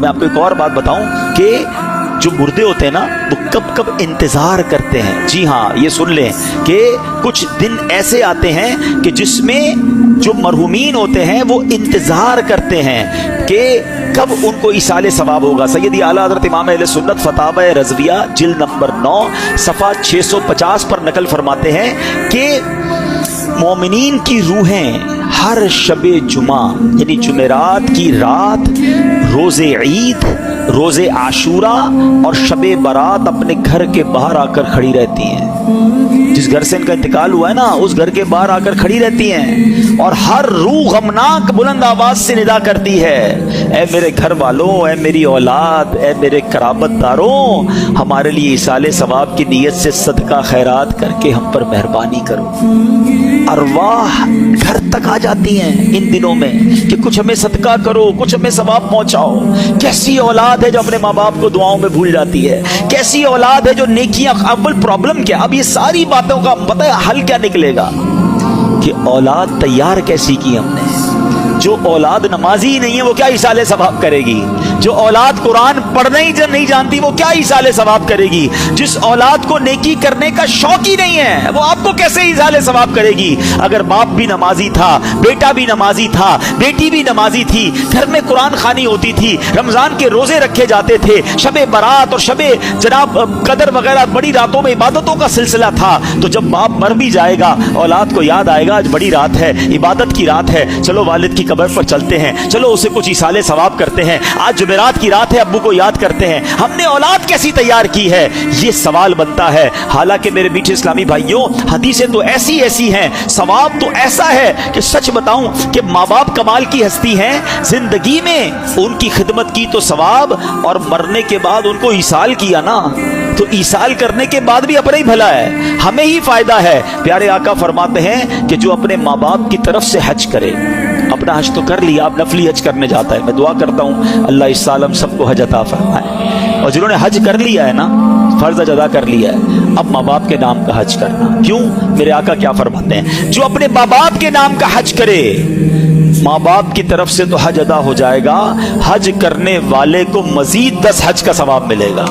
मैं आपको एक और बात बताऊं कि जो मुर्दे होते हैं ना वो कब कब इंतजार करते हैं। जी हाँ, ये सुन लें कि कुछ दिन ऐसे आते हैं कि जिसमें जो मरहुमीन होते हैं वो इंतजार करते हैं कि कब उनको इसाले सवाब होगा। सैयदी आला हज़रत इमाम अहले सुन्नत फतावा रज़विया जिल्द नंबर 9 सफ़ा 650 पर नकल फरमाते हैं कि मोमिनीन की रूहें हर शबे जुमा यानी जुमेरात की रात, रोज़े ईद, रोज़े आशूरा और शबे बारात अपने घर के बाहर आकर खड़ी रहती हैं। जिस घर से इनका इंतकाल हुआ है ना उस घर के बाहर आकर खड़ी रहती हैं और हर रूह गमनाक बुलंद आवाज से निदा करती है, ऐ मेरे घर वालों, ऐ मेरी औलाद, ऐ मेरे कराबतदारों, हमारे लिए इसाले सवाब की नीयत से सदका खैरात करके हम पर मेहरबानी करो। अरवाह घर तक आ जाती हैं इन दिनों में कि कुछ हमें सदका करो, कुछ हमें सवाब पहुंचाओ। कैसी औलाद है जो अपने माँ बाप को दुआओं में भूल जाती है, कैसी औलाद है जो नेकियां। अब प्रॉब्लम क्या, अब ये सारी बातों का पता है हल क्या निकलेगा कि औलाद तैयार कैसी की हमने। जो औलाद नमाजी ही नहीं है वो क्या इसाले सवाब करेगी, जो औलाद कुरान पढ़ना ही नहीं जानती वो क्या इसाले सवाब करेगी, जिस औलाद को नेकी करने का शौक ही नहीं है वो आपको कैसे इसाले सवाब करेगी। अगर बाप भी नमाजी था, बेटा भी नमाजी था, बेटी भी नमाजी थी, घर में कुरान खानी होती थी, रमजान के रोजे रखे जाते थे, शबे बारात और शबे जनाब कदर वगैरह बड़ी रातों में इबादतों का सिलसिला था, तो जब बाप मर भी जाएगा औलाद को याद आएगा आज बड़ी रात है, इबादत की रात है, चलो वालिद की कब्र पर चलते हैं, चलो उसे कुछ इसाले सवाब करते हैं, आज जुमेरात की रात है अब्बू को याद करते हैं। हमने औलाद कैसी तैयार की है ये सवाल बनता है। हालांकि मेरे मीठे इस्लामी भाइयों हदीसें तो ऐसी ऐसी हैं, सवाब तो ऐसा है कि सच बताऊं कि माँ बाप कमाल की हस्ती हैं, जिंदगी में उनकी खिदमत की तो सवाब और मरने के बाद उनको ईसाल किया ना तो ईसाल करने के बाद भी अपना ही भला है, हमें ही फायदा है। प्यारे आका फरमाते हैं कि जो अपने माँ बाप की तरफ से हज करे, अपना हज तो कर लिया, अब नफली हज करने जाता है, मैं दुआ करता हूँ अल्लाह इस साल हम सबको हज अता फरमाए। और जिन्होंने हज कर लिया है ना, फर्ज अदा कर लिया है, अब माँ बाप के नाम का हज करना। क्यों? मेरे आका क्या फरमाते हैं, जो अपने माँ बाप के नाम का हज करे माँ बाप की तरफ से तो हज अदा हो जाएगा, हज करने वाले को मजीद 10 हज का सवाब मिलेगा।